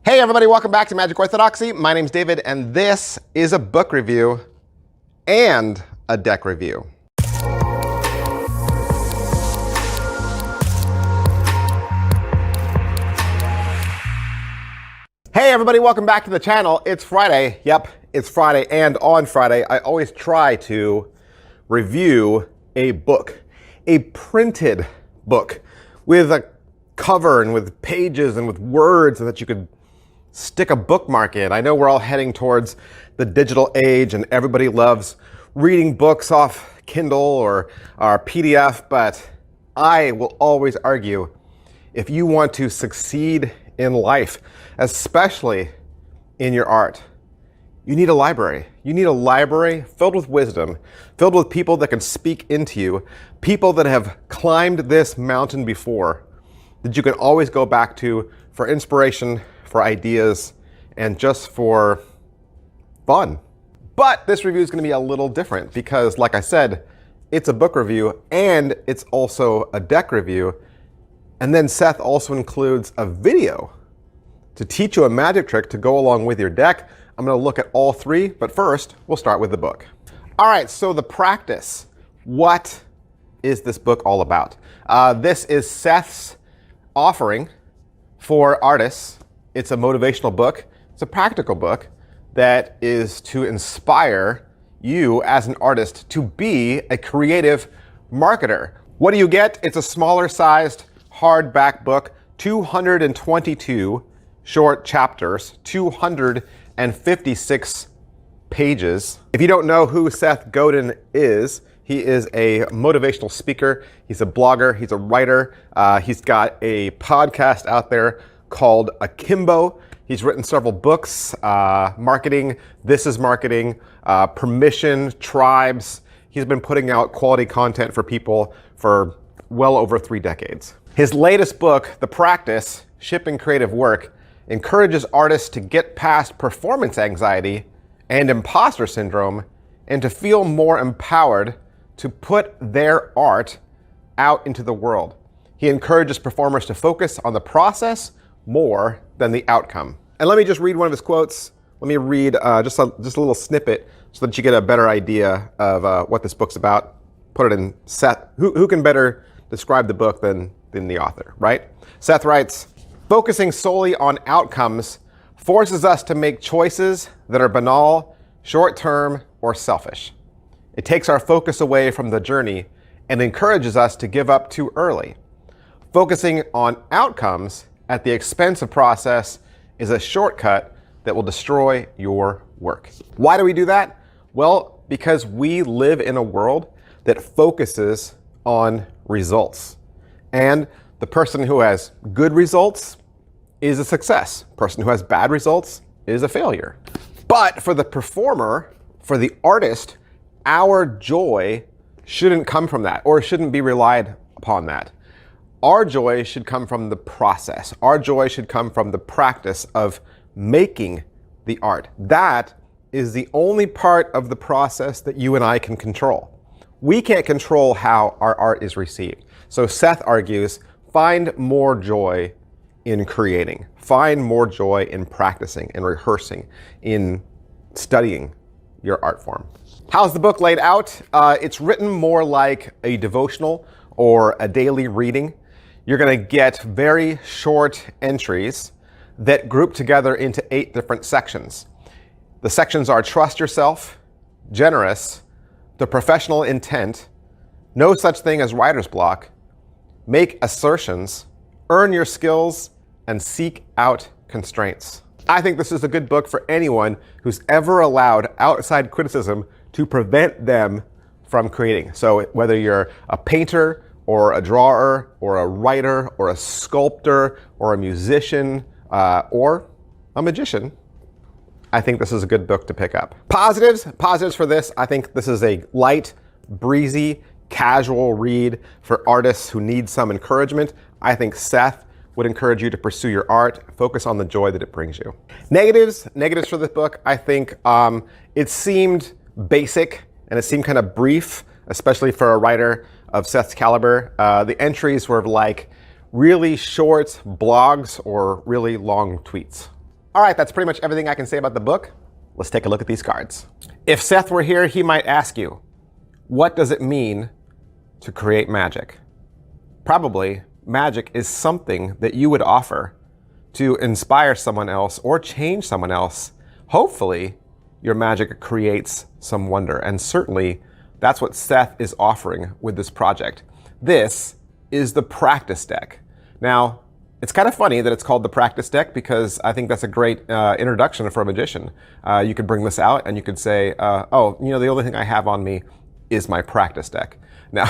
Hey everybody, welcome back to Magic Orthodoxy. My name's David, and this is a book review and a deck review. Hey everybody, welcome back to the channel. It's Friday. Yep, it's Friday, and on Friday, I always try to review a book, a printed book with a cover and with pages and with words that you could stick a bookmark in. I know we're all heading towards the digital age and everybody loves reading books off Kindle or PDF, but I will always argue if you want to succeed in life, especially in your art, you need a library. You need a library filled with wisdom, filled with people that can speak into you, people that have climbed this mountain before, that you can always go back to for inspiration, for ideas, and just for fun. But this review is going to be a little different because, like I said, it's a book review and it's also a deck review. And then Seth also includes a video to teach you a magic trick to go along with your deck. I'm going to look at all three, but first we'll start with the book. All right, so the practice. What is this book all about? This is Seth's offering for artists. It's a motivational book. It's a practical book that is to inspire you as an artist to be a creative marketer. What do you get? It's a smaller sized hardback book, 222 short chapters, 256 pages. If you don't know who Seth Godin is, he is a motivational speaker. He's a blogger. He's a writer. He's got a podcast out there called Akimbo. He's written several books, Marketing, This is Marketing, Permission, Tribes. He's been putting out quality content for people for well over 3 decades. His latest book, The Practice, Shipping Creative Work, encourages artists to get past performance anxiety and imposter syndrome and to feel more empowered to put their art out into the world. He encourages performers to focus on the process more than the outcome. And let me just read one of his quotes. Let me read just a little snippet so that you get a better idea of what this book's about. Put it in Seth. Who can better describe the book than the author, right? Seth writes, "Focusing solely on outcomes forces us to make choices that are banal, short-term, or selfish. It takes our focus away from the journey and encourages us to give up too early. Focusing on outcomes at the expense of process is a shortcut that will destroy your work." Why do we do that? Well, because we live in a world that focuses on results. And the person who has good results is a success. The person who has bad results is a failure. But for the performer, for the artist, our joy shouldn't come from that or shouldn't be relied upon that. Our joy should come from the process. Our joy should come from the practice of making the art. That is the only part of the process that you and I can control. We can't control how our art is received. So Seth argues, find more joy in creating. Find more joy in practicing, in rehearsing, in studying your art form. How's the book laid out? It's written more like a devotional or a daily reading. You're going to get very short entries that group together into 8 different sections. The sections are Trust Yourself, Generous, The Professional Intent, No Such Thing as Writer's Block, Make Assertions, Earn Your Skills, and Seek Out Constraints. I think this is a good book for anyone who's ever allowed outside criticism to prevent them from creating. So whether you're a painter, or a drawer, or a writer, or a sculptor, or a musician, or a magician, I think this is a good book to pick up. Positives for this, I think this is a light, breezy, casual read for artists who need some encouragement. I think Seth would encourage you to pursue your art, focus on the joy that it brings you. Negatives for this book, I think it seemed basic and it seemed kind of brief, especially for a writer of Seth's caliber. The entries were like really short blogs or really long tweets. All right, that's pretty much everything I can say about the book. Let's take a look at these cards. If Seth were here, he might ask you, what does it mean to create magic? Probably, magic is something that you would offer to inspire someone else or change someone else. Hopefully, your magic creates some wonder, and certainly that's what Seth is offering with this project. This is the practice deck. Now, it's kind of funny that it's called the practice deck because I think that's a great introduction for a magician. You could bring this out and you could say, oh, you know, the only thing I have on me is my practice deck. Now,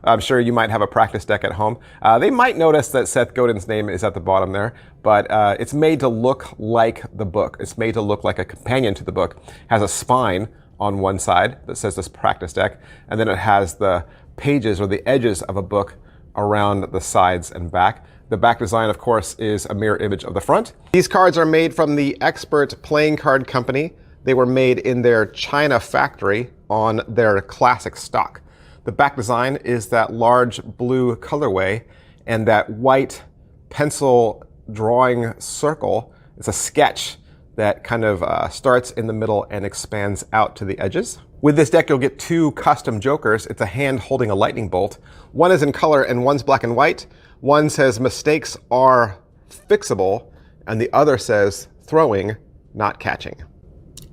I'm sure you might have a practice deck at home. They might notice that Seth Godin's name is at the bottom there, but it's made to look like the book. It's made to look like a companion to the book. It has a spine on one side that says this practice deck, and then it has the pages or the edges of a book around the sides and back. The back design, of course, is a mirror image of the front. These cards are made from the Expert Playing Card Company. They were made in their China factory on their classic stock. The back design is that large blue colorway and that white pencil drawing circle. It's a sketch that kind of starts in the middle and expands out to the edges. With this deck, you'll get two custom jokers. It's a hand holding a lightning bolt. One is in color and one's black and white. One says mistakes are fixable, and the other says throwing, not catching.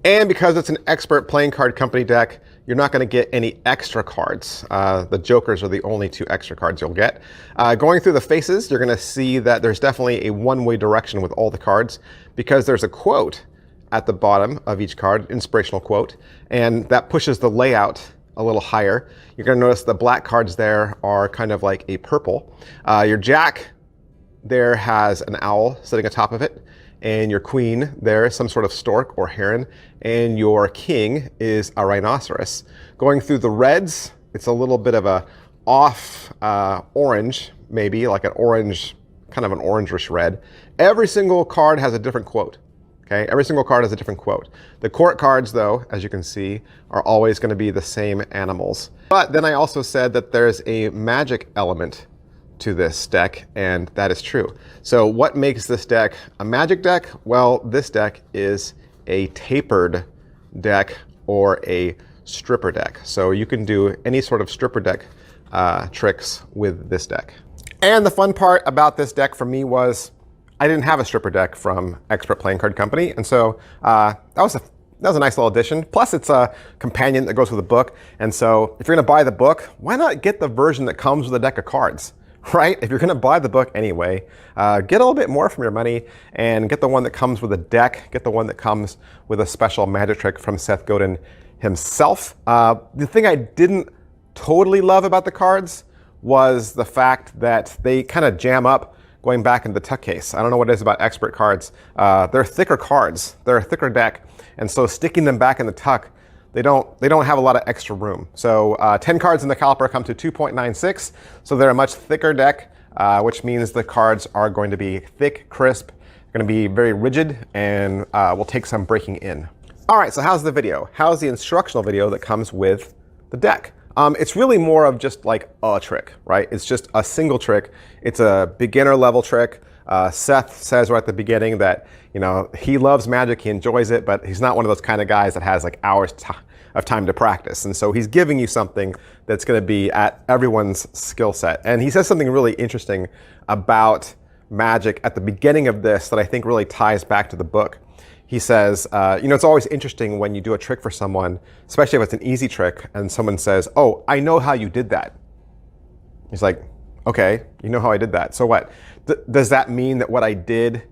And because it's an Expert Playing Card Company deck, you're not going to get any extra cards. The jokers are the only two extra cards you'll get. Going through the faces, you're going to see that there's definitely a one-way direction with all the cards because there's a quote at the bottom of each card, inspirational quote, and that pushes the layout a little higher. You're going to notice the black cards there are kind of like a purple. Your jack there has an owl sitting atop of it, and your queen there is some sort of stork or heron, and your king is a rhinoceros. Going through the reds, it's a little bit of a off orange, maybe like an orange, kind of an orangeish red. Every single card has a different quote. Okay, every single card has a different quote. The court cards, though, as you can see, are always going to be the same animals. But then I also said that there's a magic element to this deck, and that is true. So what makes this deck a magic deck? Well, this deck is a tapered deck or a stripper deck. So you can do any sort of stripper deck tricks with this deck. And the fun part about this deck for me was I didn't have a stripper deck from Expert Playing Card Company, and so that was a nice little addition. Plus, it's a companion that goes with the book, and so if you're going to buy the book, why not get the version that comes with a deck of cards, right? If you're going to buy the book anyway, get a little bit more from your money and get the one that comes with a deck, get the one that comes with a special magic trick from Seth Godin himself. The thing I didn't totally love about the cards was the fact that they kind of jam up going back into the tuck case. I don't know what it is about expert cards. They're thicker cards. They're a thicker deck. And so sticking them back in the tuck, they don't have a lot of extra room. So 10 cards in the caliper come to 2.96. So they're a much thicker deck, which means the cards are going to be thick, crisp, going to be very rigid, and will take some breaking in. All right, so how's the video? How's the instructional video that comes with the deck? It's really more of just like a trick, right? It's just a single trick. It's a beginner level trick. Seth says right at the beginning that, you know, he loves magic, he enjoys it, but he's not one of those kind of guys that has like hours of time to practice. And so he's giving you something that's going to be at everyone's skill set. And he says something really interesting about magic at the beginning of this that I think really ties back to the book. He says, you know, it's always interesting when you do a trick for someone, especially if it's an easy trick, and someone says, oh, I know how you did that. He's like, okay, you know how I did that. So what? Does that mean that what I did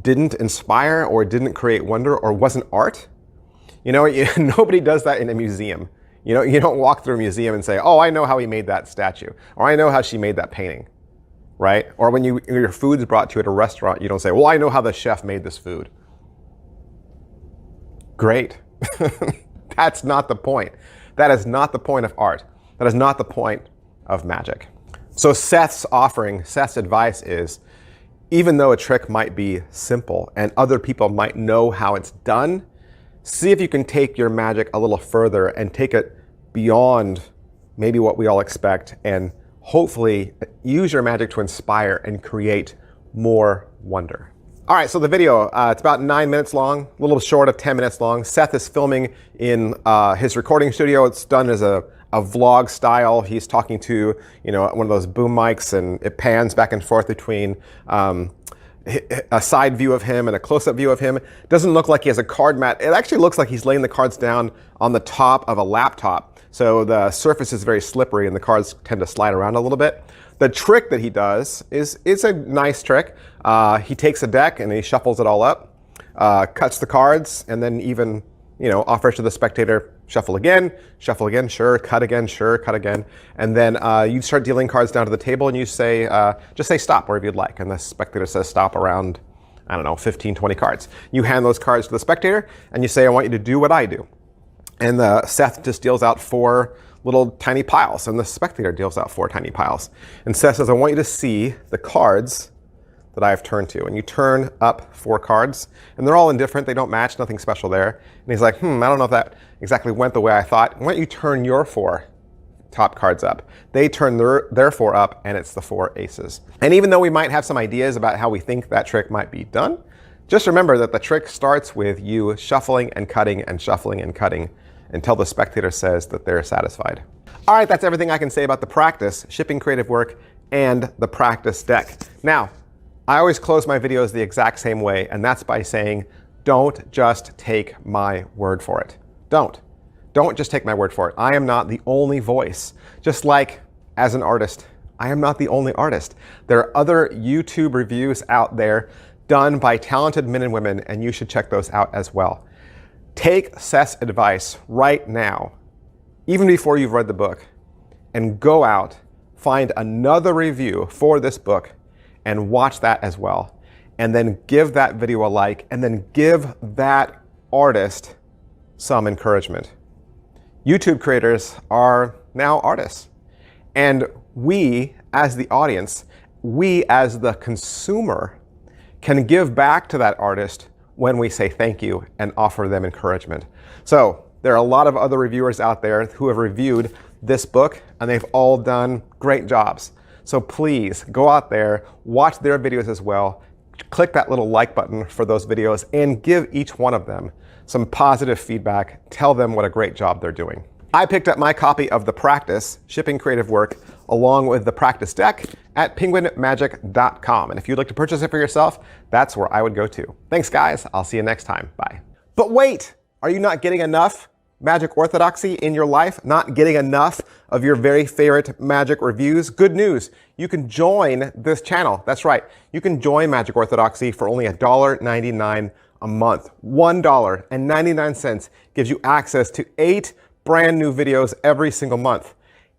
didn't inspire or didn't create wonder or wasn't art? You know, nobody does that in a museum. You know, you don't walk through a museum and say, oh, I know how he made that statue, or I know how she made that painting, right? Or when your food's brought to you at a restaurant, you don't say, well, I know how the chef made this food. Great. That's not the point. That is not the point of art. That is not the point of magic. So Seth's offering, Seth's advice is, even though a trick might be simple and other people might know how it's done, see if you can take your magic a little further and take it beyond maybe what we all expect, and hopefully use your magic to inspire and create more wonder. All right, so the video, it's about 9 minutes long, a little short of 10 minutes long. Seth is filming in his recording studio. It's done as a vlog style. He's talking to, one of those boom mics, and it pans back and forth between a side view of him and a close-up view of him. It doesn't look like he has a card mat. It actually looks like he's laying the cards down on the top of a laptop. So the surface is very slippery and the cards tend to slide around a little bit. The trick that he does it's a nice trick. He takes a deck and he shuffles it all up, cuts the cards, and then even, offers to the spectator, shuffle again, sure, cut again. And then you start dealing cards down to the table and you say, just say stop wherever you'd like. And the spectator says stop around, 15, 20 cards. You hand those cards to the spectator and you say, I want you to do what I do. And Seth just deals out 4 little tiny piles, and the spectator deals out 4 tiny piles. And Seth says, I want you to see the cards that I've turned to. And you turn up 4 cards, and they're all indifferent. They don't match, nothing special there. And he's like, I don't know if that exactly went the way I thought. Why don't you turn your 4 top cards up? They turn their 4 up, and it's the 4 aces. And even though we might have some ideas about how we think that trick might be done, just remember that the trick starts with you shuffling and cutting and shuffling and cutting until the spectator says that they're satisfied. All right, that's everything I can say about the practice, shipping creative work, and the practice deck. Now, I always close my videos the exact same way, and that's by saying, don't just take my word for it. Don't just take my word for it. I am not the only voice. Just like as an artist, I am not the only artist. There are other YouTube reviews out there done by talented men and women, and you should check those out as well. Take Seth's advice right now, even before you've read the book, and go out, find another review for this book, and watch that as well. And then give that video a like, and then give that artist some encouragement. YouTube creators are now artists. And we, as the audience, we as the consumer, can give back to that artist when we say thank you and offer them encouragement. So there are a lot of other reviewers out there who have reviewed this book, and they've all done great jobs. So please go out there, watch their videos as well, click that little like button for those videos, and give each one of them some positive feedback. Tell them what a great job they're doing. I picked up my copy of The Practice, Shipping Creative Work, along with the practice deck at penguinmagic.com. And if you'd like to purchase it for yourself, that's where I would go to. Thanks, guys. I'll see you next time. Bye. But wait, are you not getting enough magic orthodoxy in your life? Not getting enough of your very favorite magic reviews? Good news. You can join this channel. That's right. You can join Magic Orthodoxy for only $1.99 a month. $1.99 gives you access to 8 brand new videos every single month.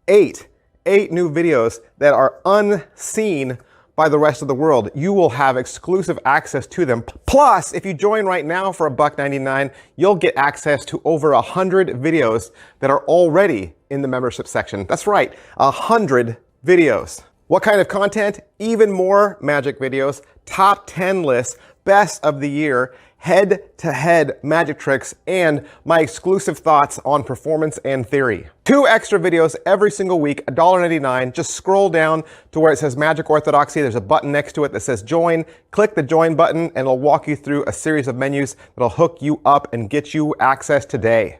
8 new videos that are unseen by the rest of the world. You will have exclusive access to them. Plus, if you join right now for $1.99, you'll get access to over 100 videos that are already in the membership section. That's right, 100 videos. What kind of content? Even more magic videos, top 10 lists, best of the year, head-to-head magic tricks, and my exclusive thoughts on performance and theory. 2 extra videos every single week, $1.99. Just scroll down to where it says Magic Orthodoxy. There's a button next to it that says join. Click the join button and it'll walk you through a series of menus that'll hook you up and get you access today.